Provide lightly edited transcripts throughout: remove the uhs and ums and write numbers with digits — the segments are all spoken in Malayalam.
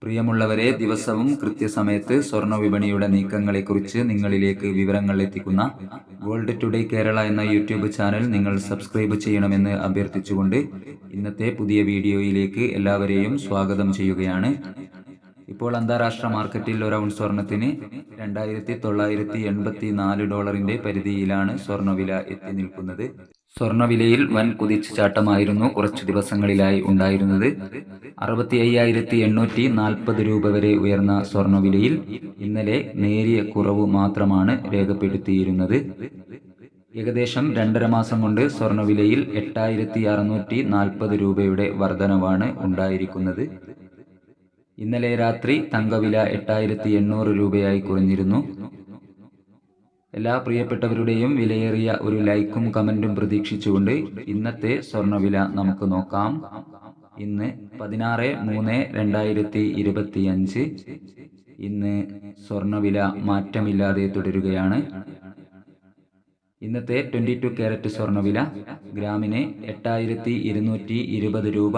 പ്രിയമുള്ളവരെ, ദിവസവും കൃത്യസമയത്ത് സ്വർണ്ണ വിപണിയുടെ നീക്കങ്ങളെക്കുറിച്ച് നിങ്ങളിലേക്ക് വിവരങ്ങൾ എത്തിക്കുന്ന ഗോൾഡ് ടുഡേ കേരള എന്ന യൂട്യൂബ് ചാനൽ നിങ്ങൾ സബ്സ്ക്രൈബ് ചെയ്യണമെന്ന് അഭ്യർത്ഥിച്ചുകൊണ്ട് ഇന്നത്തെ പുതിയ വീഡിയോയിലേക്ക് എല്ലാവരെയും സ്വാഗതം ചെയ്യുകയാണ്. ഇപ്പോൾ അന്താരാഷ്ട്ര മാർക്കറ്റിൽ ഒരു ഔൺസ് സ്വർണത്തിന് $2984 പരിധിയിലാണ് സ്വർണ്ണവില എത്തി നിൽക്കുന്നത്. സ്വർണ്ണവിലയിൽ വൻ കുതിച്ചുചാട്ടമായിരുന്നു കുറച്ചു ദിവസങ്ങളിലായി ഉണ്ടായിരുന്നത്. 65,840 രൂപ വരെ ഉയർന്ന സ്വർണ്ണവിലയിൽ ഇന്നലെ നേരിയ കുറവ് മാത്രമാണ് രേഖപ്പെടുത്തിയിരുന്നത്. ഏകദേശം 2.5 മാസം കൊണ്ട് സ്വർണ്ണവിലയിൽ 8,640 രൂപയുടെ വർധനവാണ് ഉണ്ടായിരിക്കുന്നത്. ഇന്നലെ രാത്രി തങ്കവില 8,800 രൂപയായി കുറഞ്ഞിരുന്നു. എല്ലാ പ്രിയപ്പെട്ടവരുടെയും വിലയേറിയ ഒരു ലൈക്കും കമന്റും പ്രതീക്ഷിച്ചുകൊണ്ട് ഇന്നത്തെ സ്വർണ്ണവില നമുക്ക് നോക്കാം. ഇന്ന് 16/3/2025. ഇന്ന് സ്വർണ്ണവില മാറ്റമില്ലാതെ തുടരുകയാണ്. ഇന്നത്തെ 22 കാരറ്റ് സ്വർണ്ണവില ഗ്രാമിന് 8,220 രൂപ,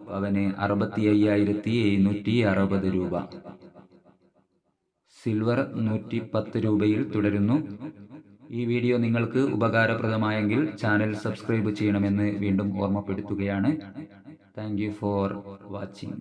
പവന് 65,760 രൂപ. സിൽവർ 110 രൂപയിൽ തുടരുന്നു. ഈ വീഡിയോ നിങ്ങൾക്ക് ഉപകാരപ്രദമായെങ്കിൽ ചാനൽ സബ്സ്ക്രൈബ് ചെയ്യണമെന്ന് വീണ്ടും ഓർമ്മപ്പെടുത്തുകയാണ്. Thank you for watching.